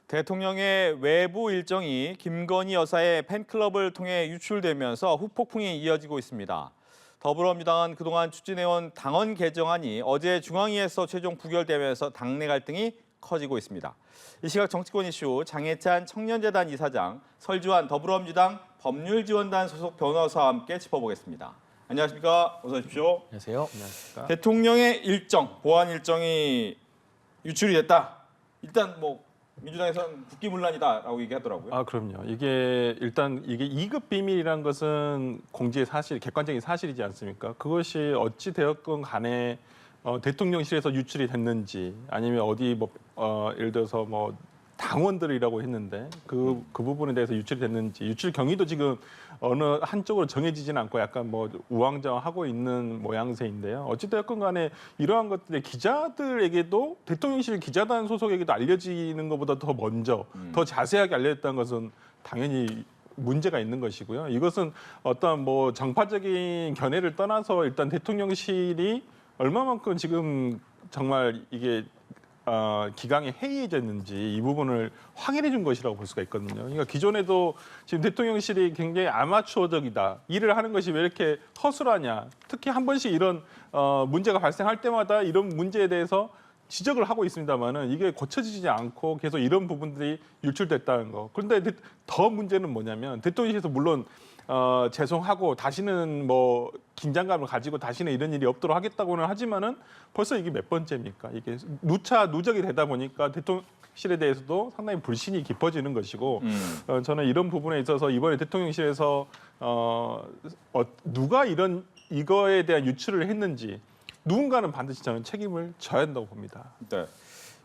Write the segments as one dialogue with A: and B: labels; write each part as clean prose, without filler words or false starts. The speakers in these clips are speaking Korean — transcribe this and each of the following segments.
A: 대통령의 외부 일정이 김건희 여사의 팬클럽을 통해 유출되면서 후폭풍이 이어지고 있습니다. 더불어민주당은 그동안 추진해온 당원 개정안이 어제 중앙위에서 최종 부결되면서 당내 갈등이 커지고 있습니다. 이 시각 정치권 이슈 장해찬 청년재단 이사장, 설주환 더불어민주당 법률지원단 소속 변호사와 함께 짚어보겠습니다. 안녕하십니까? 어서 오십시오.
B: 안녕하세요. 안녕하십니까?
A: 대통령의 일정, 보안 일정이 유출이 됐다. 일단 민주당에서는 국기문란이다라고 얘기하더라고요.
B: 아, 그럼요. 이게 일단 2급 비밀이라는 것은 공지의 사실, 객관적인 사실이지 않습니까? 그것이 어찌 되었건 간에 대통령실에서 유출이 됐는지 아니면 어디 예를 들어서 당원들이라고 했는데 그 부분에 대해서 유출이 됐는지 유출 경위도 지금 어느 한쪽으로 정해지지는 않고 약간 우왕좌왕하고 있는 모양새인데요. 어찌되었건 간에 이러한 것들이 기자들에게도 대통령실 기자단 소속에게도 알려지는 것보다 더 먼저 더 자세하게 알려졌다는 것은 당연히 문제가 있는 것이고요. 이것은 어떤 정파적인 견해를 떠나서 일단 대통령실이 얼마만큼 지금 정말 이게 기강에 해이해졌는지 이 부분을 확인해 준 것이라고 볼 수가 있거든요. 그러니까 기존에도 지금 대통령실이 굉장히 아마추어적이다. 일을 하는 것이 왜 이렇게 허술하냐. 특히 한 번씩 이런 문제가 발생할 때마다 이런 문제에 대해서 지적을 하고 있습니다만은 이게 고쳐지지 않고 계속 이런 부분들이 유출됐다는 거. 그런데 더 문제는 뭐냐면 대통령실에서 물론 죄송하고 다시는 긴장감을 가지고 다시는 이런 일이 없도록 하겠다고는 하지만은 벌써 이게 몇 번째입니까? 이게 누적이 되다 보니까 대통령실에 대해서도 상당히 불신이 깊어지는 것이고 저는 이런 부분에 있어서 이번에 대통령실에서 누가 이거에 대한 유출을 했는지 누군가는 반드시 저는 책임을 져야 한다고 봅니다.
A: 네.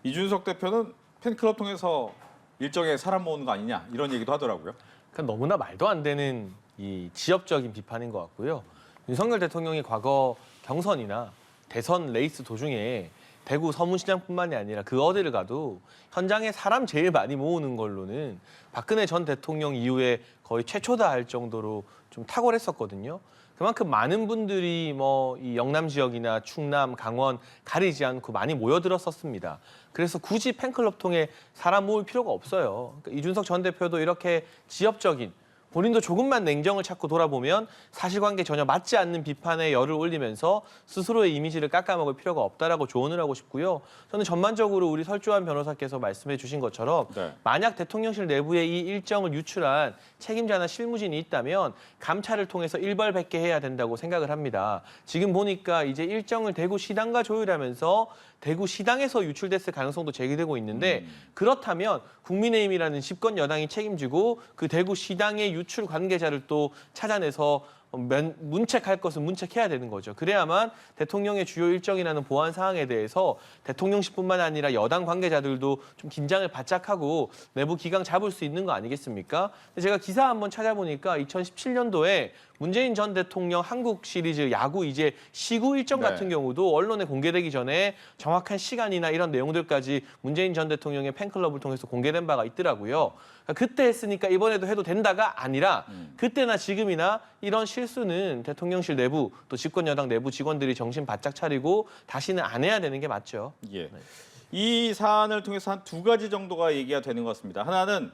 A: 이준석 대표는 팬클럽 통해서 일정에 사람 모으는 거 아니냐 이런 얘기도 하더라고요.
C: 그러니까 너무나 말도 안 되는 이 지엽적인 비판인 것 같고요. 윤석열 대통령이 과거 경선이나 대선 레이스 도중에 대구 서문시장뿐만이 아니라 그 어디를 가도 현장에 사람 제일 많이 모으는 걸로는 박근혜 전 대통령 이후에 거의 최초다 할 정도로 좀 탁월했었거든요. 그만큼 많은 분들이 이 영남 지역이나 충남, 강원 가리지 않고 많이 모여들었었습니다. 그래서 굳이 팬클럽 통해 사람 모을 필요가 없어요. 그러니까 이준석 전 대표도 이렇게 지엽적인 본인도 조금만 냉정을 찾고 돌아보면 사실관계 전혀 맞지 않는 비판에 열을 올리면서 스스로의 이미지를 깎아먹을 필요가 없다라고 조언을 하고 싶고요. 저는 전반적으로 우리 설주환 변호사께서 말씀해 주신 것처럼 만약 대통령실 내부에 이 일정을 유출한 책임자나 실무진이 있다면 감찰을 통해서 일벌백계 해야 된다고 생각을 합니다. 지금 보니까 이제 일정을 대구시당과 조율하면서 대구시당에서 유출됐을 가능성도 제기되고 있는데 그렇다면 국민의힘이라는 집권 여당이 책임지고 그 대구시당의 유출 관계자를 또 찾아내서 문책할 것은 문책해야 되는 거죠. 그래야만 대통령의 주요 일정이라는 보안 사항에 대해서 대통령실뿐만 아니라 여당 관계자들도 좀 긴장을 바짝 하고 내부 기강 잡을 수 있는 거 아니겠습니까? 제가 기사 한번 찾아보니까 2017년도에 문재인 전 대통령 한국 시리즈 야구 이제 시구 일정 같은 경우도 언론에 공개되기 전에 정확한 시간이나 이런 내용들까지 문재인 전 대통령의 팬클럽을 통해서 공개된 바가 있더라고요. 그때 했으니까 이번에도 해도 된다가 아니라 그때나 지금이나 이런 실수는 대통령실 내부 또 집권 여당 내부 직원들이 정신 바짝 차리고 다시는 안 해야 되는 게 맞죠.
A: 예. 이 사안을 통해서 한 두 가지 정도가 얘기가 되는 것 같습니다. 하나는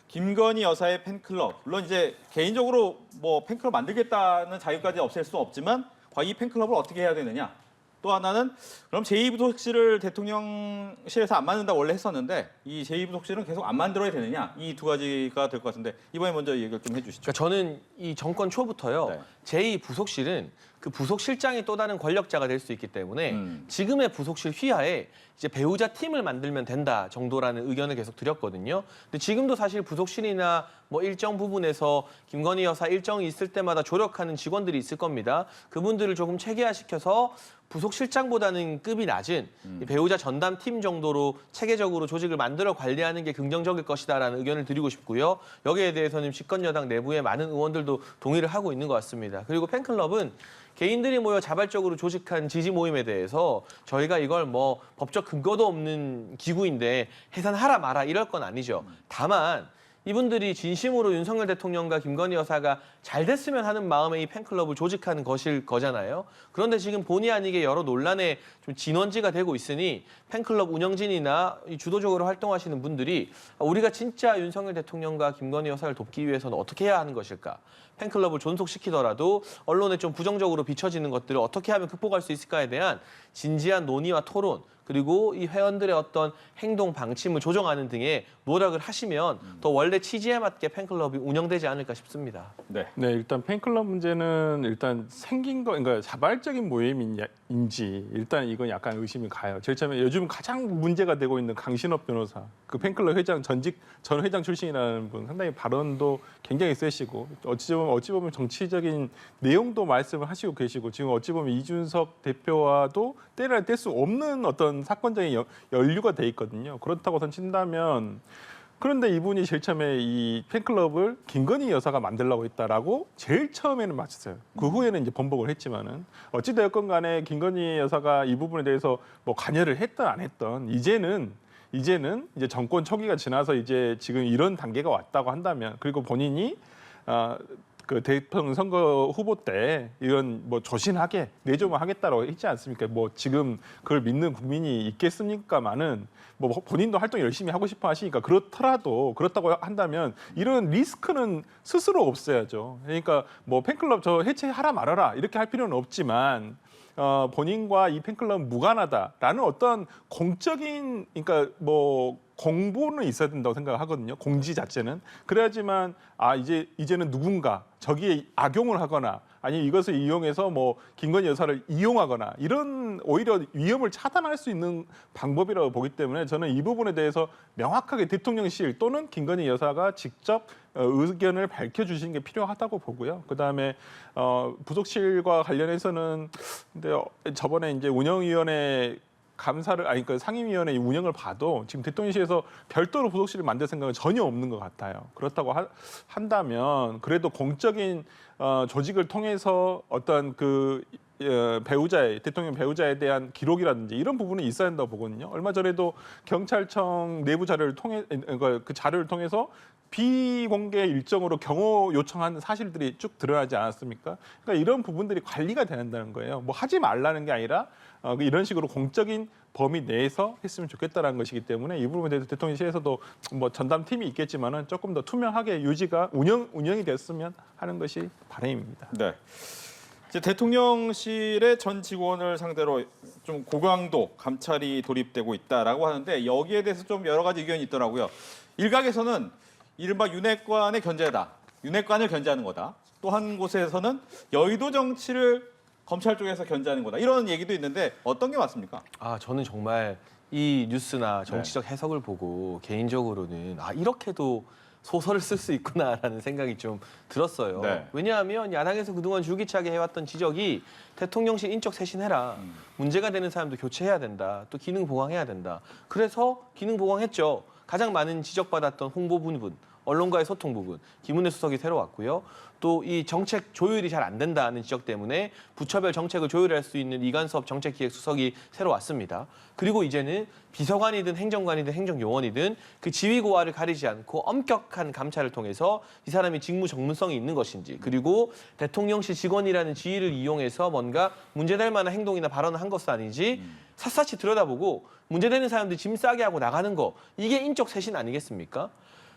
A: 김건희 여사의 팬클럽. 물론 이제 개인적으로 팬클럽 만들겠다는 자유까지 없앨 수 없지만 과연 이 팬클럽을 어떻게 해야 되느냐. 또 하나는 그럼 제2부속실을 대통령실에서 안 만든다고 원래 했었는데 이 제2부속실은 계속 안 만들어야 되느냐. 이 두 가지가 될 것 같은데 이번에 먼저 얘기를 좀 해주시죠.
C: 그러니까 저는 이 정권 초부터요. 제2부속실은 그 부속실장이 또 다른 권력자가 될 수 있기 때문에 지금의 부속실 휘하에 이제 배우자 팀을 만들면 된다 정도라는 의견을 계속 드렸거든요. 근데 지금도 사실 부속실이나 일정 부분에서 김건희 여사 일정이 있을 때마다 조력하는 직원들이 있을 겁니다. 그분들을 조금 체계화시켜서 부속실장보다는 급이 낮은 배우자 전담팀 정도로 체계적으로 조직을 만들어 관리하는 게 긍정적일 것이다라는 의견을 드리고 싶고요. 여기에 대해서는 집권 여당 내부의 많은 의원들도 동의를 하고 있는 것 같습니다. 그리고 팬클럽은 개인들이 모여 자발적으로 조직한 지지 모임에 대해서 저희가 이걸 법적 근거도 없는 기구인데 해산하라 마라 이럴 건 아니죠. 다만 이분들이 진심으로 윤석열 대통령과 김건희 여사가 잘 됐으면 하는 마음에 이 팬클럽을 조직하는 것일 거잖아요. 그런데 지금 본의 아니게 여러 논란의 좀 진원지가 되고 있으니 팬클럽 운영진이나 이 주도적으로 활동하시는 분들이 우리가 진짜 윤석열 대통령과 김건희 여사를 돕기 위해서는 어떻게 해야 하는 것일까? 팬클럽을 존속시키더라도 언론에 좀 부정적으로 비춰지는 것들을 어떻게 하면 극복할 수 있을까에 대한 진지한 논의와 토론, 그리고 이 회원들의 어떤 행동 방침을 조정하는 등의 노력을 하시면 더 원래 취지에 맞게 팬클럽이 운영되지 않을까 싶습니다.
A: 네.
B: 네, 일단 팬클럽 문제는 일단 생긴 거, 그러니까 자발적인 모임인지 일단 이건 약간 의심이 가요. 제일 처음에 요즘 가장 문제가 되고 있는 강신업 변호사, 그 팬클럽 회장 전 회장 출신이라는 분 상당히 발언도 굉장히 세시고 어찌 보면 정치적인 내용도 말씀을 하시고 계시고 지금 어찌 보면 이준석 대표와도 때를 뗄 수 없는 어떤 사건적인 연류가 돼 있거든요. 그렇다고선 친다면 그런데 이분이 제일 처음에 이 팬클럽을 김건희 여사가 만들려고 했다라고 제일 처음에는 맞췄어요. 그 후에는 이제 번복을 했지만은 어찌 되었건 간에 김건희 여사가 이 부분에 대해서 뭐 관여를 했던 안 했던 이제는 이제 정권 초기가 지나서 이제 지금 이런 단계가 왔다고 한다면 그리고 본인이 그 대통령 선거 후보 때 이런 뭐 조신하게 내조만 하겠다라고 했지 않습니까? 뭐 지금 그걸 믿는 국민이 있겠습니까만은 뭐 본인도 활동 열심히 하고 싶어 하시니까 그렇다고 한다면 이런 리스크는 스스로 없어야죠. 그러니까 뭐 팬클럽 저 해체하라 말아라 이렇게 할 필요는 없지만 본인과 이 팬클럽은 무관하다라는 어떤 공적인 그러니까 뭐 공보는 있어야 된다고 생각하거든요. 공지 자체는. 그래야지만 이제는 누군가 저기에 악용을 하거나 아니면 이것을 이용해서 뭐 김건희 여사를 이용하거나 이런 오히려 위험을 차단할 수 있는 방법이라고 보기 때문에 저는 이 부분에 대해서 명확하게 대통령실 또는 김건희 여사가 직접 의견을 밝혀주시는 게 필요하다고 보고요. 그다음에 부속실과 관련해서는 근데 저번에 이제 운영위원회 감사를 그 상임위원회 운영을 봐도 지금 대통령실에서 별도로 부속실을 만들 생각은 전혀 없는 것 같아요. 그렇다고 한다면 그래도 공적인 조직을 통해서 어떤 그 대통령 배우자에 대한 기록이라든지 이런 부분이 있어야 된다고 보거든요. 얼마 전에도 경찰청 내부 자료를 통해 그 자료를 통해서 비공개 일정으로 경호 요청한 사실들이 쭉 드러나지 않았습니까? 그러니까 이런 부분들이 관리가 돼야 한다는 거예요. 뭐 하지 말라는 게 아니라 이런 식으로 공적인 범위 내에서 했으면 좋겠다라는 것이기 때문에 이 부분에 대해서 대통령실에서도 뭐 전담팀이 있겠지만은 조금 더 투명하게 운영이 됐으면 하는 것이 바람입니다.
A: 네. 이제 대통령실의 전 직원을 상대로 좀 고강도 감찰이 돌입되고 있다라고 하는데 여기에 대해서 좀 여러 가지 의견이 있더라고요. 일각에서는 이른바 윤핵관의 견제다. 윤핵관을 견제하는 거다. 또 한 곳에서는 여의도 정치를 검찰 쪽에서 견제하는 거다. 이런 얘기도 있는데 어떤 게 맞습니까?
C: 저는 정말 이 뉴스나 정치적 해석을 보고 개인적으로는 이렇게도 소설을 쓸 수 있구나라는 생각이 좀 들었어요.
A: 네.
C: 왜냐하면 야당에서 그동안 줄기차게 해왔던 지적이 대통령실 인적 쇄신해라. 문제가 되는 사람도 교체해야 된다. 또 기능 보강해야 된다. 그래서 기능 보강했죠. 가장 많은 지적받았던 홍보 부분, 언론과의 소통 부분, 김은혜 수석이 새로 왔고요. 또 이 정책 조율이 잘 안 된다는 지적 때문에 부처별 정책을 조율할 수 있는 이관섭 정책기획수석이 새로 왔습니다. 그리고 이제는 비서관이든 행정관이든 행정요원이든 그 지위 고하를 가리지 않고 엄격한 감찰을 통해서 이 사람이 직무 전문성이 있는 것인지 그리고 대통령실 직원이라는 지위를 이용해서 뭔가 문제될 만한 행동이나 발언을 한 것은 아닌지 샅샅이 들여다보고 문제되는 사람들이 짐 싸게 하고 나가는 거 이게 인적 쇄신 아니겠습니까?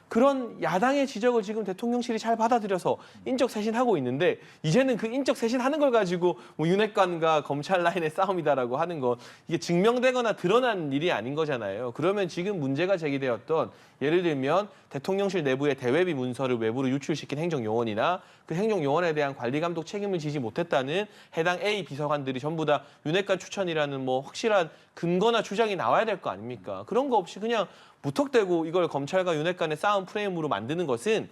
C: 그런 야당의 지적을 지금 대통령실이 잘 받아들여서 인적 쇄신하고 있는데 이제는 그 인적 쇄신하는 걸 가지고 뭐 윤핵관과 검찰 라인의 싸움이다라고 하는 건 이게 증명되거나 드러난 일이 아닌 거잖아요. 그러면 지금 문제가 제기되었던 예를 들면 대통령실 내부의 대외비 문서를 외부로 유출시킨 행정요원이나 그 행정요원에 대한 관리감독 책임을 지지 못했다는 해당 A 비서관들이 전부 다 윤핵관 추천이라는 뭐 확실한 근거나 주장이 나와야 될 거 아닙니까? 그런 거 없이 그냥 무턱대고 이걸 검찰과 윤핵관의 싸움 프레임으로 만드는 것은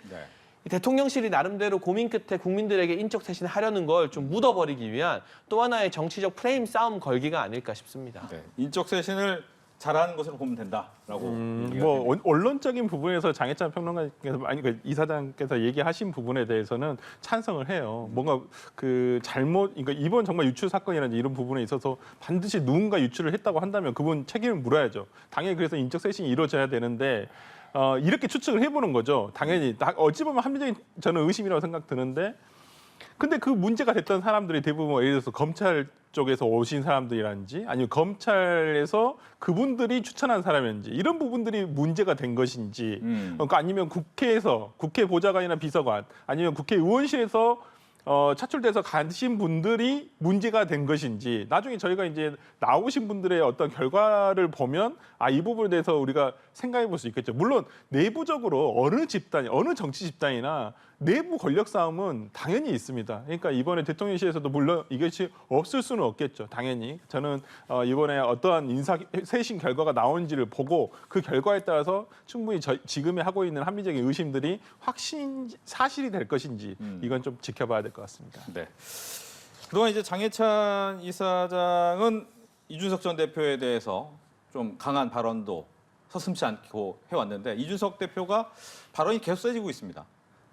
C: 이 대통령실이 나름대로 고민 끝에 국민들에게 인적 쇄신을 하려는 걸 좀 묻어버리기 위한 또 하나의 정치적 프레임 싸움 걸기가 아닐까 싶습니다.
A: 네. 인적 쇄신을 잘하는 것으로 보면 된다라고.
B: 뭐 언론적인 부분에서 장혜찬 평론가께서 그 이사장께서 얘기하신 부분에 대해서는 찬성을 해요. 뭔가 그 그러니까 이번 정말 유출 사건이라든지 이런 부분에 있어서 반드시 누군가 유출을 했다고 한다면 그분 책임을 물어야죠. 당연히 그래서 인적 쇄신이 이루어져야 되는데 이렇게 추측을 해보는 거죠. 당연히 어찌 보면 합리적인 저는 의심이라고 생각 드는데, 근데 그 문제가 됐던 사람들이 대부분 예를 들어서 검찰 쪽에서 오신 사람들이라든지 아니면 검찰에서 그분들이 추천한 사람인지 이런 부분들이 문제가 된 것인지, 그러니까 아니면 국회에서 국회 보좌관이나 비서관 아니면 국회의원실에서 차출돼서 가신 분들이 문제가 된 것인지, 나중에 저희가 이제 나오신 분들의 어떤 결과를 보면 이 부분에 대해서 우리가 생각해 볼 수 있겠죠. 물론 내부적으로 어느 집단, 어느 정치 집단이나 내부 권력 싸움은 당연히 있습니다. 그러니까 이번에 대통령실에서도 물론 이것이 없을 수는 없겠죠. 당연히 저는 이번에 어떠한 인사 쇄신 결과가 나온지를 보고 그 결과에 따라서 충분히 지금에 하고 있는 합리적인 의심들이 사실이 될 것인지 이건 좀 지켜봐야 될 것 같습니다.
A: 네. 그동안 이제 장해찬 이사장은 이준석 전 대표에 대해서 좀 강한 발언도 서슴지 않고 해왔는데, 이준석 대표가 발언이 계속 세지고 있습니다.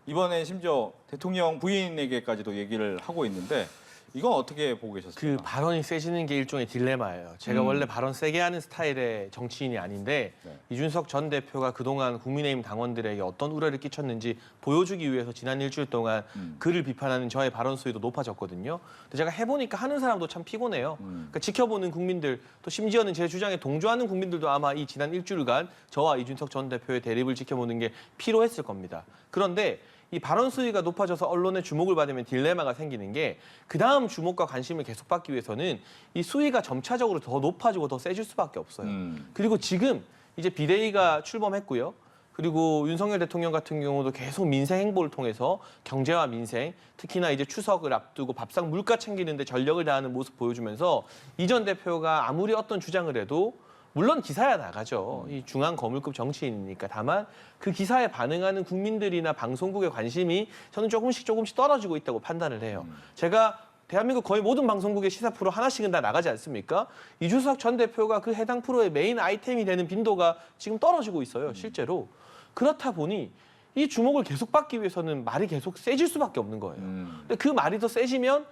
A: 이번에 심지어 대통령 부인에게까지도 얘기를 하고 있는데, 이건 어떻게 보고
C: 그
A: 계셨습니까?
C: 발언이 세지는 게 일종의 딜레마예요. 제가 원래 발언 세게 하는 스타일의 정치인이 아닌데
A: 네.
C: 이준석 전 대표가 그동안 국민의힘 당원들에게 어떤 우려를 끼쳤는지 보여주기 위해서 지난 일주일 동안 그를 비판하는 저의 발언 수위도 높아졌거든요. 근데 제가 해보니까 하는 사람도 참 피곤해요. 그러니까 지켜보는 국민들, 또 심지어는 제 주장에 동조하는 국민들도 아마 이 지난 일주일간 저와 이준석 전 대표의 대립을 지켜보는 게 피로했을 겁니다. 그런데 이 발언 수위가 높아져서 언론의 주목을 받으면 딜레마가 생기는 게, 그 다음 주목과 관심을 계속 받기 위해서는 이 수위가 점차적으로 더 높아지고 더 세질 수밖에 없어요. 그리고 지금 이제 비대위가 출범했고요. 그리고 윤석열 대통령 같은 경우도 계속 민생 행보를 통해서 경제와 민생, 특히나 이제 추석을 앞두고 밥상 물가 챙기는데 전력을 다하는 모습 보여주면서 이 전 대표가 아무리 어떤 주장을 해도 물론 기사야 나가죠. 이 중앙 거물급 정치인이니까. 다만 그 기사에 반응하는 국민들이나 방송국의 관심이 저는 조금씩 떨어지고 있다고 판단을 해요. 제가 대한민국 거의 모든 방송국의 시사 프로 하나씩은 다 나가지 않습니까? 이준석 전 대표가 그 해당 프로의 메인 아이템이 되는 빈도가 지금 떨어지고 있어요, 실제로. 그렇다 보니 이 주목을 계속 받기 위해서는 말이 계속 세질 수밖에 없는 거예요. 근데 그 말이 더 세지면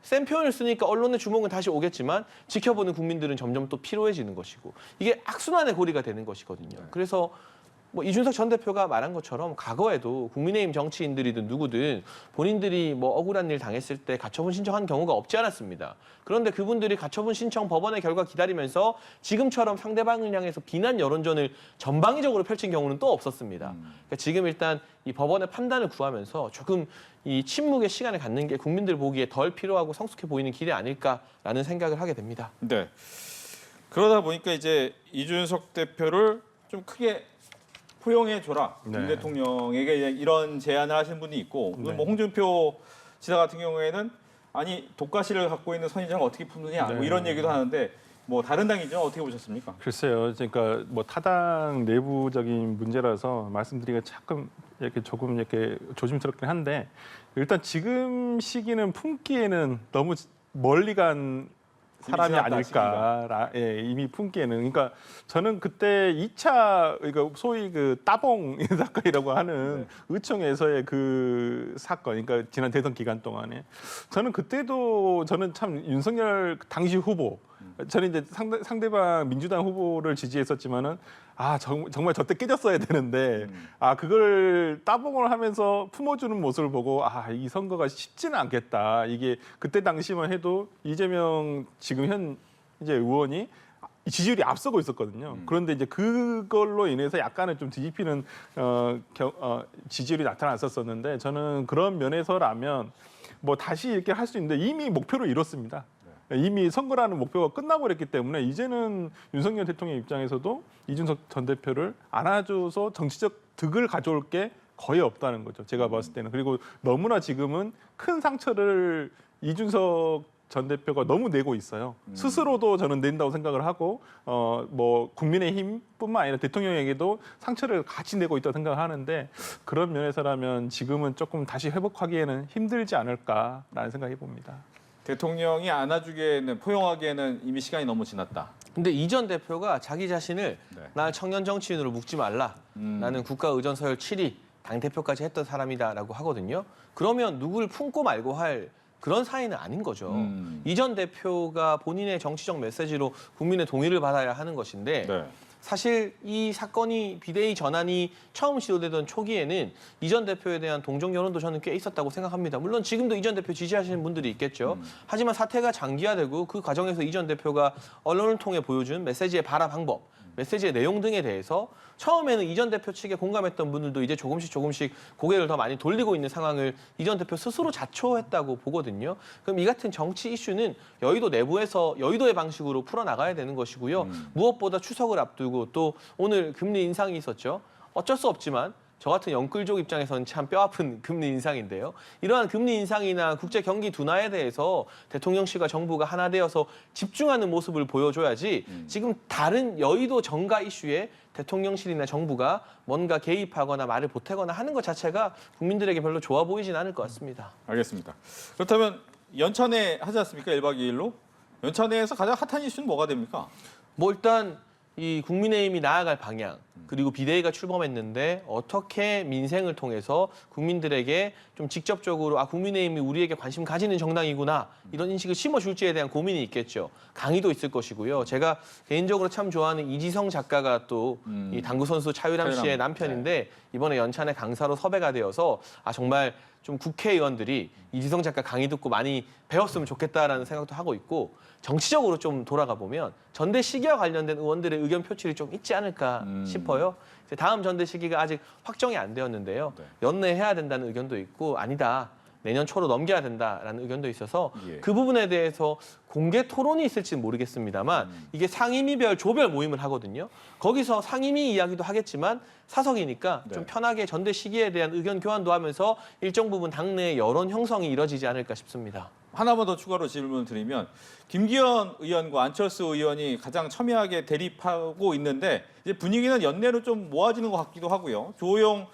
C: 센 표현을 쓰니까 언론의 주목은 다시 오겠지만 지켜보는 국민들은 점점 또 피로해지는 것이고, 이게 악순환의 고리가 되는 것이거든요. 그래서 뭐 이준석 전 대표가 말한 것처럼 과거에도 국민의힘 정치인들이든 누구든 본인들이 뭐 억울한 일 당했을 때 가처분 신청한 경우가 없지 않았습니다. 그런데 그분들이 가처분 신청 법원의 결과 기다리면서 지금처럼 상대방을 향해서 비난 여론전을 전방위적으로 펼친 경우는 또 없었습니다. 그러니까 지금 일단 이 법원의 판단을 구하면서 조금 이 침묵의 시간을 갖는 게 국민들 보기에 덜 필요하고 성숙해 보이는 길이 아닐까라는 생각을 하게 됩니다.
A: 네. 그러다 보니까 이제 이준석 대표를 좀 크게 포용해줘라.
B: 네.
A: 윤 대통령에게 이런 제안을 하신 분이 있고,
B: 네.
A: 뭐 홍준표 지사 같은 경우에는 아니 독가시를 갖고 있는 선인장을 어떻게 품느냐, 뭐
B: 네.
A: 이런 얘기도 하는데, 뭐 다른 당이죠. 어떻게 보셨습니까?
B: 글쎄요. 그러니까 뭐 타당 내부적인 문제라서 말씀드리기가 조금 이렇게 조심스럽긴 한데, 일단 지금 시기는 품기에는 너무 멀리 간 사람이
A: 지났다,
B: 아닐까. 이미 품기에는. 그러니까 저는 그때 2차 그러니까 소위 그 따봉 사건이라고 하는 의총에서의 그 사건, 그러니까 지난 대선 기간 동안에 저는 그때도 저는 참 윤석열 당시 후보, 저는 이제 상대방 민주당 후보를 지지했었지만은 정말 저때 깨졌어야 되는데 그걸 따봉을 하면서 품어주는 모습을 보고 이 선거가 쉽지는 않겠다. 이게 그때 당시만 해도 이재명 지금 현 이제 의원이 지지율이 앞서고 있었거든요. 그런데 이제 그걸로 인해서 약간은 좀 뒤집히는 지지율이 나타났었는데, 저는 그런 면에서라면 뭐 다시 이렇게 할 수 있는데 이미 목표를 이뤘습니다. 이미 선거라는 목표가 끝나버렸기 때문에 이제는 윤석열 대통령 입장에서도 이준석 전 대표를 안아줘서 정치적 득을 가져올 게 거의 없다는 거죠. 제가 봤을 때는. 그리고 너무나 지금은 큰 상처를 이준석 전 대표가 너무 내고 있어요. 스스로도 저는 낸다고 생각을 하고 뭐 국민의힘뿐만 아니라 대통령에게도 상처를 같이 내고 있다고 생각을 하는데, 그런 면에서라면 지금은 조금 다시 회복하기에는 힘들지 않을까라는 생각이 봅니다.
A: 대통령이 안아주기에는, 포용하기에는 이미 시간이 너무 지났다.
C: 근데 이 전 대표가 자기 자신을
A: 네.
C: 나 청년 정치인으로 묶지 말라. 나는 국가의전 서열 7위, 당대표까지 했던 사람이다라고 하거든요. 그러면 누구를 품고 말고 할 그런 사이는 아닌 거죠. 이 전 대표가 본인의 정치적 메시지로 국민의 동의를 받아야 하는 것인데
A: 네.
C: 사실 이 사건이 비대위 전환이 처음 시도되던 초기에는 이 전 대표에 대한 동정 여론도 저는 꽤 있었다고 생각합니다. 물론 지금도 이 전 대표 지지하시는 분들이 있겠죠. 하지만 사태가 장기화되고 그 과정에서 이 전 대표가 언론을 통해 보여준 메시지의 발화 방법, 메시지의 내용 등에 대해서 처음에는 이 전 대표 측에 공감했던 분들도 이제 조금씩 고개를 더 많이 돌리고 있는 상황을 이 전 대표 스스로 자초했다고 보거든요. 그럼 이 같은 정치 이슈는 여의도 내부에서 여의도의 방식으로 풀어나가야 되는 것이고요. 무엇보다 추석을 앞두고 또 오늘 금리 인상이 있었죠. 어쩔 수 없지만 저 같은 영끌족 입장에서는 참 뼈아픈 금리 인상인데요. 이러한 금리 인상이나 국제 경기 둔화에 대해서 대통령실과 정부가 하나 되어서 집중하는 모습을 보여줘야지 지금 다른 여의도 정가 이슈에 대통령실이나 정부가 뭔가 개입하거나 말을 보태거나 하는 것 자체가 국민들에게 별로 좋아 보이진 않을 것 같습니다.
A: 알겠습니다. 그렇다면 연찬회 하지 않습니까? 1박 2일로. 연찬회에서 가장 핫한 이슈는 뭐가 됩니까?
C: 뭐 일단 이 국민의힘이 나아갈 방향 그리고 비대위가 출범했는데 어떻게 민생을 통해서 국민들에게 좀 직접적으로 국민의힘이 우리에게 관심 가지는 정당이구나 이런 인식을 심어줄지에 대한 고민이 있겠죠. 강의도 있을 것이고요. 제가 개인적으로 참 좋아하는 이지성 작가가 또 이 당구 선수 차유람 씨의 남편인데 이번에 연찬회 강사로 섭외가 되어서 정말 좀 국회의원들이 이지성 작가 강의 듣고 많이 배웠으면 좋겠다라는 생각도 하고 있고 정치적으로 좀 돌아가 보면 전대 시기와 관련된 의원들의 의견 표출이 좀 있지 않을까 싶어요. 이제 다음 전대 시기가 아직 확정이 안 되었는데요.
A: 네.
C: 연내해야 된다는 의견도 있고 아니다. 내년 초로 넘겨야 된다라는 의견도 있어서
A: 예.
C: 그 부분에 대해서 공개 토론이 있을지는 모르겠습니다만 이게 상임위별 조별 모임을 하거든요. 거기서 상임위 이야기도 하겠지만 사석이니까
A: 네.
C: 좀 편하게 전대 시기에 대한 의견 교환도 하면서 일정 부분 당내 여론 형성이 이뤄지지 않을까 싶습니다.
A: 하나만 더 추가로 질문을 드리면 김기현 의원과 안철수 의원이 가장 첨예하게 대립하고 있는데 이제 분위기는 연내로 좀 모아지는 것 같기도 하고요. 조호영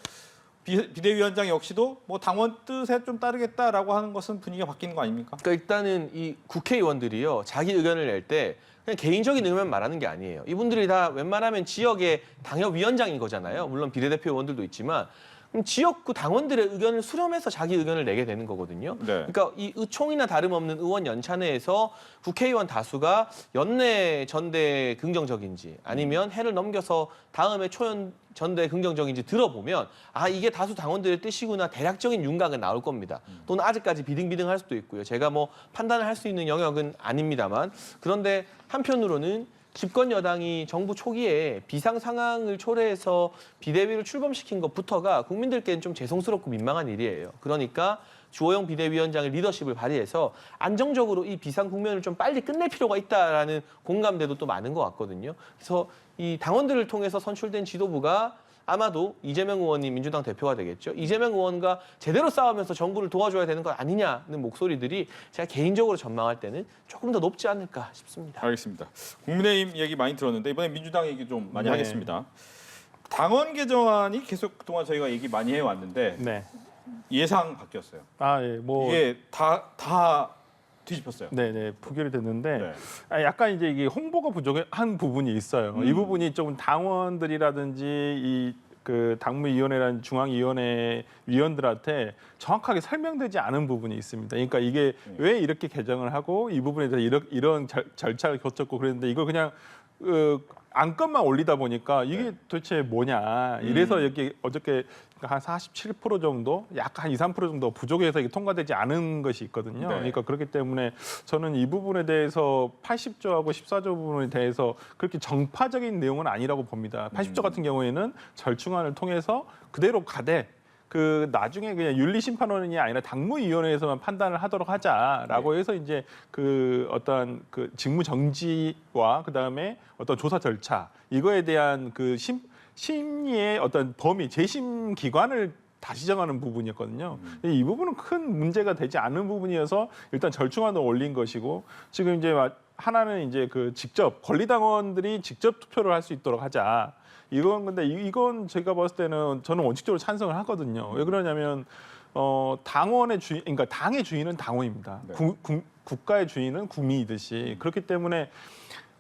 A: 비대위원장 역시도 뭐 당원 뜻에 좀 따르겠다라고 하는 것은 분위기가 바뀌는 거 아닙니까?
C: 그러니까 일단은 이 국회의원들이요 자기 의견을 낼 때 그냥 개인적인 의견만 말하는 게 아니에요. 이분들이 다 웬만하면 지역의 당협위원장인 거잖아요. 물론 비례대표 의원들도 있지만 그럼 지역구 당원들의 의견을 수렴해서 자기 의견을 내게 되는 거거든요.
A: 네.
C: 그러니까 이 의총이나 다름없는 의원 연찬회에서 국회의원 다수가 연내 전대 긍정적인지 아니면 해를 넘겨서 다음에 초연 전대 긍정적인지 들어보면 이게 다수 당원들의 뜻이구나 대략적인 윤곽은 나올 겁니다. 또는 아직까지 비등비등할 수도 있고요. 제가 뭐 판단을 할 수 있는 영역은 아닙니다만 그런데 한편으로는 집권 여당이 정부 초기에 비상 상황을 초래해서 비대위를 출범시킨 것부터가 국민들께는 좀 죄송스럽고 민망한 일이에요. 그러니까 주호영 비대위원장의 리더십을 발휘해서 안정적으로 이 비상 국면을 좀 빨리 끝낼 필요가 있다라는 공감대도 또 많은 것 같거든요. 그래서 이 당원들을 통해서 선출된 지도부가 아마도 이재명 의원이 민주당 대표가 되겠죠. 이재명 의원과 제대로 싸우면서 정부를 도와줘야 되는 것 아니냐는 목소리들이 제가 개인적으로 전망할 때는 조금 더 높지 않을까 싶습니다.
A: 알겠습니다. 국민의힘 얘기 많이 들었는데 이번에 민주당 얘기 좀 많이
B: 네.
A: 하겠습니다. 당원 개정안이 계속 그동안 저희가 얘기 많이 해왔는데
B: 네.
A: 예상 바뀌었어요.
B: 예, 뭐
A: 이게 다 뒤집혔어요.
B: 네네 부결이 됐는데
A: 네.
B: 약간 이제 이게 홍보가 부족한 부분이 있어요. 이 부분이 좀 당원들이라든지 이 그 당무위원회라는 중앙위원회 위원들한테 정확하게 설명되지 않은 부분이 있습니다. 그러니까 이게 왜 이렇게 개정을 하고 이 부분에 대해서 이런 절차를 거쳤고 그랬는데 이걸 그냥 안건만 올리다 보니까 이게 도대체 뭐냐. 이래서 여기 어저께 한 47% 정도, 약 한 2, 3% 정도 부족해서 이게 통과되지 않은 것이 있거든요.
A: 네.
B: 그러니까 그렇기 때문에 저는 이 부분에 대해서 80조하고 14조 부분에 대해서 그렇게 정파적인 내용은 아니라고 봅니다. 80조 같은 경우에는 절충안을 통해서 그대로 가되 그 나중에 그냥 윤리심판원이 아니라 당무위원회에서만 판단을 하도록 하자라고 해서 이제 그 어떤 그 직무 정지와 그 다음에 어떤 조사 절차 이거에 대한 그 심리의 어떤 범위 재심 기관을 다시 정하는 부분이었거든요. 이 부분은 큰 문제가 되지 않는 부분이어서 일단 절충안을 올린 것이고 지금 이제 하나는 이제 그 직접 권리당원들이 직접 투표를 할 수 있도록 하자. 이건 근데 이건 제가 봤을 때는 저는 원칙적으로 찬성을 하거든요. 왜 그러냐면 당원의 주인, 그러니까 당의 주인은 당원입니다.
A: 네.
B: 국가의 주인은 국민이듯이 그렇기 때문에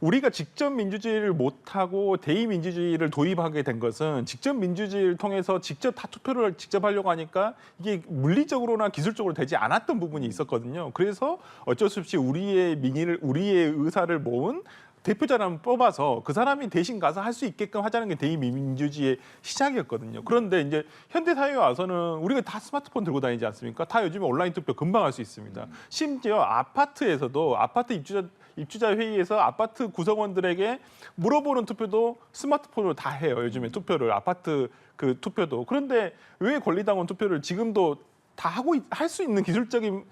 B: 우리가 직접 민주주의를 못하고 대의 민주주의를 도입하게 된 것은 직접 민주주의를 통해서 직접 다 투표를 직접 하려고 하니까 이게 물리적으로나 기술적으로 되지 않았던 부분이 있었거든요. 그래서 어쩔 수 없이 우리의 민의를, 우리의 의사를 모은 대표자를 뽑아서 그 사람이 대신 가서 할 수 있게끔 하자는 게 대의민주주의의 시작이었거든요. 그런데 이제 현대 사회에 와서는 우리가 다 스마트폰 들고 다니지 않습니까? 다 요즘에 온라인 투표 금방 할 수 있습니다. 심지어 아파트에서도 아파트 입주자 회의에서 아파트 구성원들에게 물어보는 투표도 스마트폰으로 다 해요. 요즘에 투표를 아파트 그 투표도. 그런데 왜 권리당원 투표를 지금도 다 하고 할 수 있는 기술적인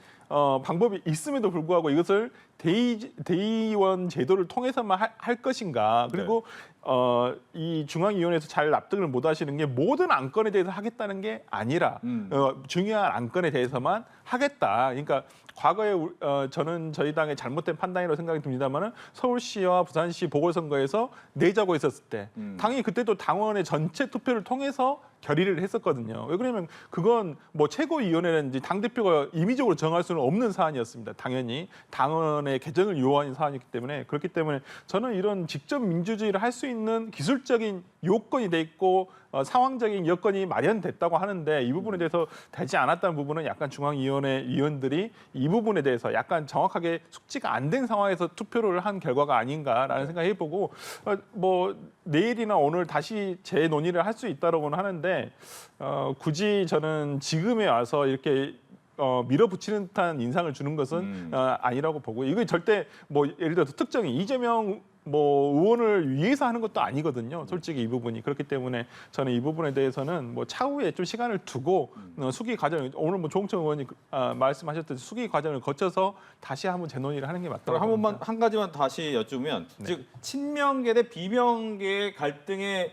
B: 방법이 있음에도 불구하고 이것을 대의원 제도를 통해서만 할 것인가. 그리고 이 중앙위원회에서 잘 납득을 못 하시는 게 모든 안건에 대해서 하겠다는 게 아니라 중요한 안건에 대해서만 하겠다. 그러니까 과거에 저는 저희 당의 잘못된 판단이라고 생각이 듭니다만은 서울시와 부산시 보궐선거에서 내자고 있었을 때 당연히 그때도 당원의 전체 투표를 통해서 결의를 했었거든요. 왜 그러냐면 그건 뭐 최고위원회라든지 당대표가 임의적으로 정할 수는 없는 사안이었습니다. 당연히 당원의 개정을 요하는 사안이기 때문에 그렇기 때문에 저는 이런 직접 민주주의를 할 수 있는 기술적인 요건이 돼 있고 상황적인 여건이 마련됐다고 하는데 이 부분에 대해서 되지 않았다는 부분은 약간 중앙위원회 위원들이 이 부분에 대해서 약간 정확하게 숙지가 안 된 상황에서 투표를 한 결과가 아닌가라는 생각을 해보고 뭐 내일이나 오늘 다시 재논의를 할 수 있다고는 하는데 굳이 저는 지금에 와서 이렇게 밀어붙이는 듯한 인상을 주는 것은 아니라고 보고 이거 절대 뭐 예를 들어서 특정인 이재명 뭐 의원을 위해서 하는 것도 아니거든요. 솔직히 이 부분이 그렇기 때문에 저는 이 부분에 대해서는 뭐 차후에 좀 시간을 두고 수기 과정을 오늘 뭐 조홍천 의원이 말씀하셨듯이 수기 과정을 거쳐서 다시 한번 재논의를 하는 게 맞다고
A: 한
B: 봅니다.
A: 번만 한 가지만 다시 여쭈면 즉 친명계 대 비명계의 갈등의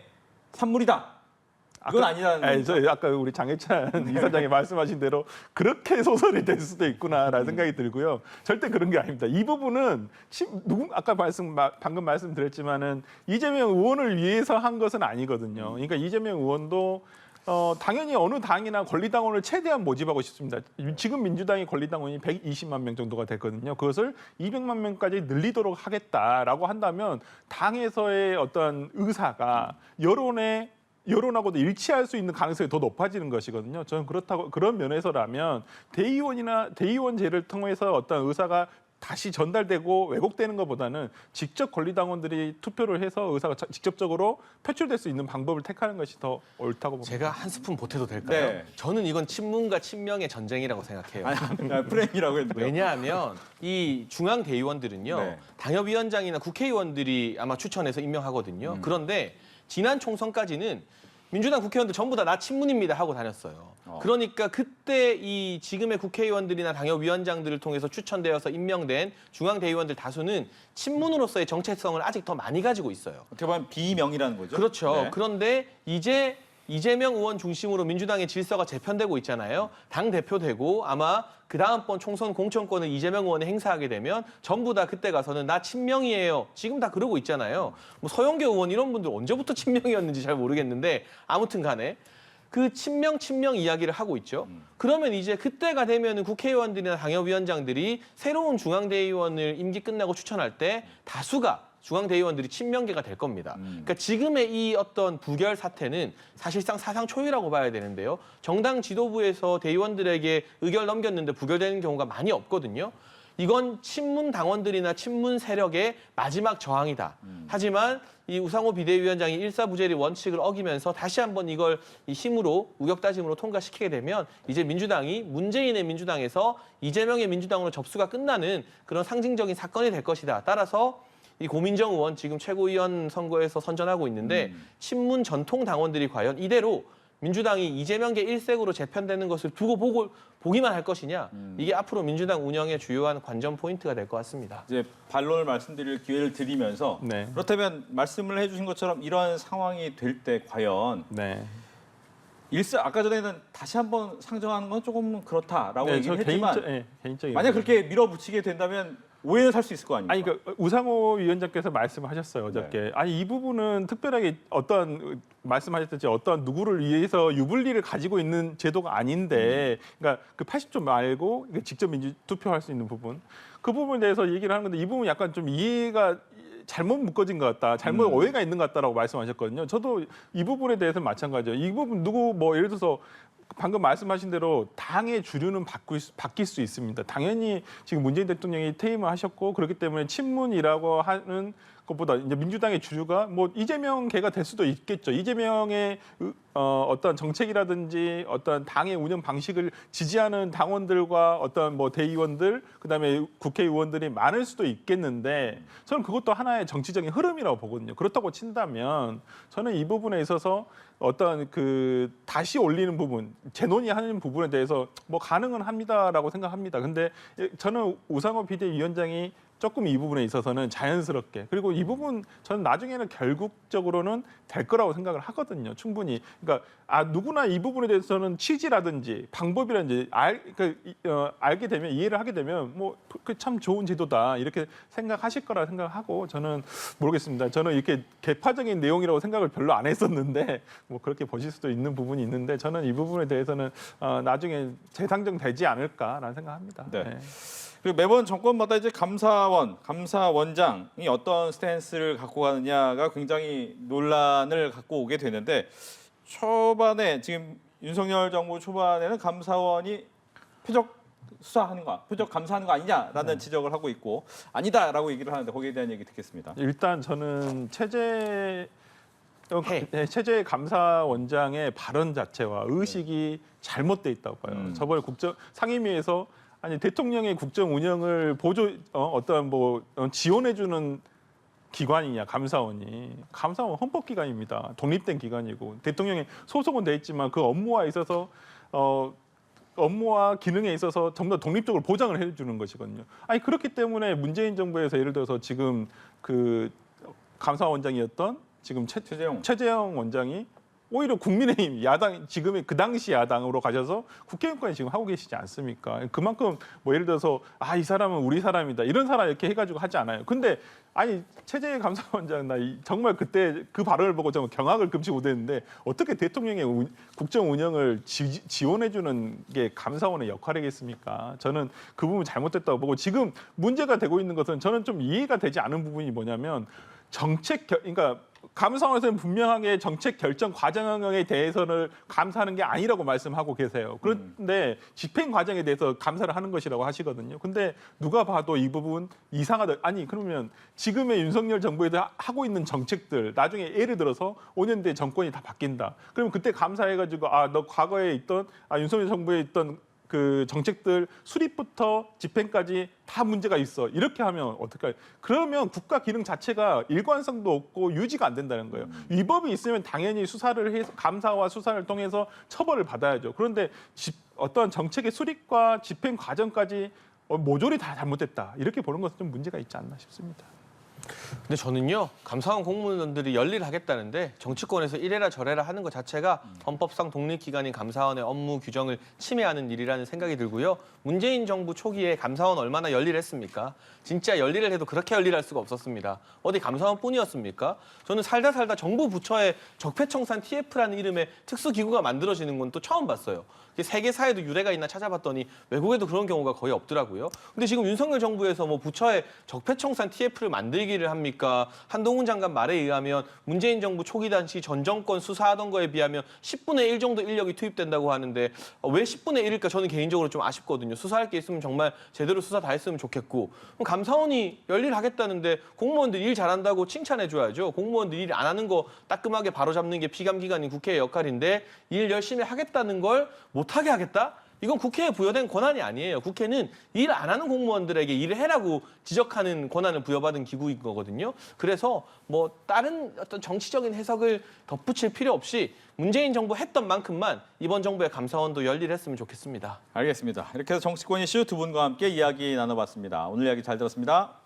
A: 산물이다. 이건 아니라는
B: 아니,
A: 거죠?
B: 저 아까 우리 장해찬 이사장이 말씀하신 대로 그렇게 소설이 될 수도 있구나라는 생각이 들고요. 절대 그런 게 아닙니다. 이 부분은 아까 방금 말씀드렸지만은 이재명 의원을 위해서 한 것은 아니거든요. 그러니까 이재명 의원도 당연히 어느 당이나 권리당원을 최대한 모집하고 싶습니다. 지금 민주당의 권리당원이 120만 명 정도가 됐거든요. 그것을 200만 명까지 늘리도록 하겠다라고 한다면 당에서의 어떤 의사가 여론하고도 일치할 수 있는 가능성이 더 높아지는 것이거든요. 저는 그런 면에서라면 대의원제를 통해서 어떤 의사가 다시 전달되고 왜곡되는 것보다는 직접 권리당원들이 투표를 해서 의사가 직접적으로 표출될 수 있는 방법을 택하는 것이 더 옳다고 봅니다.
C: 제가 한 스푼 보태도 될까요?
A: 네.
C: 저는 이건 친문과 친명의 전쟁이라고 생각해요.
A: 아니, 프레임이라고 했는데.
C: 왜냐하면 이 중앙 대의원들은요
A: 네.
C: 당협위원장이나 국회의원들이 아마 추천해서 임명하거든요. 그런데 지난 총선까지는 민주당 국회의원들 전부 다 나 친문입니다 하고 다녔어요. 그러니까 그때 이 지금의 국회의원들이나 당협위원장들을 통해서 추천되어서 임명된 중앙 대의원들 다수는 친문으로서의 정체성을 아직 더 많이 가지고 있어요.
A: 어떻게 보면 비명이라는 거죠.
C: 그렇죠.
A: 네.
C: 그런데 이제 이재명 의원 중심으로 민주당의 질서가 재편되고 있잖아요. 당 대표 되고 아마 그 다음번 총선 공천권을 이재명 의원이 행사하게 되면 전부 다 그때 가서는 나 친명이에요. 지금 다 그러고 있잖아요. 뭐 서영교 의원 이런 분들 언제부터 친명이었는지 잘 모르겠는데 아무튼 간에 그 친명 이야기를 하고 있죠. 그러면 이제 그때가 되면은 국회의원들이나 당협위원장들이 새로운 중앙대의원을 임기 끝나고 추천할 때 다수가 중앙대의원들이 친명계가 될 겁니다. 그러니까 지금의 이 어떤 부결 사태는 사실상 사상 초유라고 봐야 되는데요. 정당 지도부에서 대의원들에게 의결 넘겼는데 부결되는 경우가 많이 없거든요. 이건 친문 당원들이나 친문 세력의 마지막 저항이다. 하지만 이 우상호 비대위원장이 일사부재리 원칙을 어기면서 다시 한번 이걸 이 힘으로 우격다짐으로 통과시키게 되면 이제 민주당이 문재인의 민주당에서 이재명의 민주당으로 접수가 끝나는 그런 상징적인 사건이 될 것이다. 따라서 이 고민정 의원 지금 최고위원 선거에서 선전하고 있는데 친문 전통 당원들이 과연 이대로 민주당이 이재명계 일색으로 재편되는 것을 두고 보기만 할 것이냐. 이게 앞으로 민주당 운영의 주요한 관전 포인트가 될 것 같습니다.
A: 이제 반론을 말씀드릴 기회를 드리면서
B: 네.
A: 그렇다면 말씀을 해주신 것처럼 이런 상황이 될 때 과연
B: 네.
A: 아까 전에는 다시 한번 상정하는 건 조금 그렇다라고
B: 네,
A: 얘기를
B: 저
A: 했지만
B: 개인적인
A: 만약 그렇게 밀어붙이게 된다면 오해는 살 수 있을 거 아닙니까?
B: 아니 그러니까 우상호 위원장께서 말씀하셨어요 어저께.
A: 네.
B: 아니 이 부분은 특별하게 어떤 말씀하셨듯이 어떤 누구를 위해서 유불리를 가지고 있는 제도가 아닌데, 그러니까 그 80조 말고 직접 민주 투표할 수 있는 부분, 그 부분에 대해서 얘기를 하는 건데 이 부분 약간 좀 이해가 잘못 묶어진 것 같다, 잘못 오해가 있는 것 같다라고 말씀하셨거든요. 저도 이 부분에 대해서는 마찬가지예요. 이 부분 뭐 예를 들어서 방금 말씀하신 대로 당의 주류는 바뀔 수 있습니다. 당연히 지금 문재인 대통령이 퇴임을 하셨고 그렇기 때문에 친문이라고 하는 것보다 이제 민주당의 주류가 뭐 이재명 개가 될 수도 있겠죠. 이재명의 어떤 정책이라든지 어떤 당의 운영 방식을 지지하는 당원들과 어떤 뭐 대의원들 그다음에 국회의원들이 많을 수도 있겠는데 저는 그것도 하나의 정치적인 흐름이라고 보거든요. 그렇다고 친다면 저는 이 부분에 있어서 어떤 그 다시 올리는 부분, 재논의하는 부분에 대해서 뭐 가능은 합니다라고 생각합니다. 근데 저는 우상호 비대위원장이 조금 이 부분에 있어서는 자연스럽게 그리고 이 부분 저는 나중에는 결국적으로는 될 거라고 생각을 하거든요. 충분히 그러니까 누구나 이 부분에 대해서는 취지라든지 방법이라든지 알게 되면 이해를 하게 되면 뭐 그 참 좋은 제도다 이렇게 생각하실 거라 생각하고 저는 모르겠습니다. 저는 이렇게 개파적인 내용이라고 생각을 별로 안 했었는데 뭐 그렇게 보실 수도 있는 부분이 있는데 저는 이 부분에 대해서는 나중에 재상정되지 않을까라는 생각합니다.
A: 네.
B: 네.
A: 그리고 매번 정권마다 이제 감사원장이 어떤 스탠스를 갖고 가느냐가 굉장히 논란을 갖고 오게 되는데 초반에 지금 윤석열 정부 초반에는 감사원이 표적 수사하는 거, 표적 감사하는 거 아니냐라는 지적을 하고 있고 아니다라고 얘기를 하는데 거기에 대한 얘기 듣겠습니다.
B: 일단 저는 체제 감사원장의 발언 자체와 의식이 잘못돼 있다고 봐요. 저번에 상임위에서 아니 대통령의 국정 운영을 지원해주는 기관이냐 감사원이 헌법기관입니다. 독립된 기관이고 대통령의 소속은 돼 있지만 그 업무와 있어서 업무와 기능에 있어서 전부 다 독립적으로 보장을 해주는 것이거든요. 아니 그렇기 때문에 문재인 정부에서 예를 들어서 지금 그 감사원장이었던 지금 최재형 원장이 오히려 국민의힘 야당 지금의 그 당시 야당으로 가셔서 국회의원까지 지금 하고 계시지 않습니까? 그만큼 뭐 예를 들어서 이 사람은 우리 사람이다 이런 사람 이렇게 해가지고 하지 않아요. 근데 아니 최재형 감사원장 정말 그때 그 발언을 보고 정말 경악을 금치 못했는데 어떻게 대통령의 국정 운영을 지원해주는 게 감사원의 역할이겠습니까? 저는 그 부분 잘못됐다고 보고 지금 문제가 되고 있는 것은 저는 좀 이해가 되지 않은 부분이 뭐냐면 그러니까 감사원에서는 분명하게 정책 결정 과정에 대해서는 감사하는 게 아니라고 말씀하고 계세요. 그런데 집행 과정에 대해서 감사를 하는 것이라고 하시거든요. 근데 누가 봐도 이 부분 이상하다. 아니 그러면 지금의 윤석열 정부에서 하고 있는 정책들 나중에 예를 들어서 5년 뒤에 정권이 다 바뀐다. 그러면 그때 감사해가지고 너 과거에 있던 윤석열 정부에 있던 그 정책들 수립부터 집행까지 다 문제가 있어. 이렇게 하면 어떡할까요? 그러면 국가 기능 자체가 일관성도 없고 유지가 안 된다는 거예요. 위법이 있으면 당연히 감사와 수사를 통해서 처벌을 받아야죠. 그런데 어떤 정책의 수립과 집행 과정까지 모조리 다 잘못됐다. 이렇게 보는 것은 좀 문제가 있지 않나 싶습니다.
C: 근데 저는요 감사원 공무원들이 열일하겠다는데 정치권에서 이래라 저래라 하는 것 자체가 헌법상 독립기관인 감사원의 업무 규정을 침해하는 일이라는 생각이 들고요. 문재인 정부 초기에 감사원 얼마나 열일했습니까? 진짜 열일을 해도 그렇게 열일할 수가 없었습니다. 어디 감사원뿐이었습니까? 저는 살다 정부 부처에 적폐청산 TF라는 이름의 특수기구가 만들어지는 건 또 처음 봤어요. 세계사에도 유래가 있나 찾아봤더니 외국에도 그런 경우가 거의 없더라고요. 근데 지금 윤석열 정부에서 뭐 부처에 적폐청산 TF를 만들기를 합니까? 한동훈 장관 말에 의하면 문재인 정부 초기 당시 전 정권 수사하던 거에 비하면 10분의 1 정도 인력이 투입된다고 하는데 왜 10분의 1일까 저는 개인적으로 좀 아쉽거든요. 수사할 게 있으면 정말 제대로 수사 다 했으면 좋겠고 그럼 감사원이 열일하겠다는데 공무원들 일 잘한다고 칭찬해줘야죠. 공무원들 일 안 하는 거 따끔하게 바로잡는 게 피감기관인 국회의 역할인데 일 열심히 하겠다는 걸 못하게 하겠다? 이건 국회에 부여된 권한이 아니에요. 국회는 일 안 하는 공무원들에게 일을 해라고 지적하는 권한을 부여받은 기구인 거거든요. 그래서 뭐 다른 어떤 정치적인 해석을 덧붙일 필요 없이 문재인 정부 했던 만큼만 이번 정부의 감사원도 열일했으면 좋겠습니다.
A: 알겠습니다. 이렇게 해서 정치권 이슈 두 분과 함께 이야기 나눠봤습니다. 오늘 이야기 잘 들었습니다.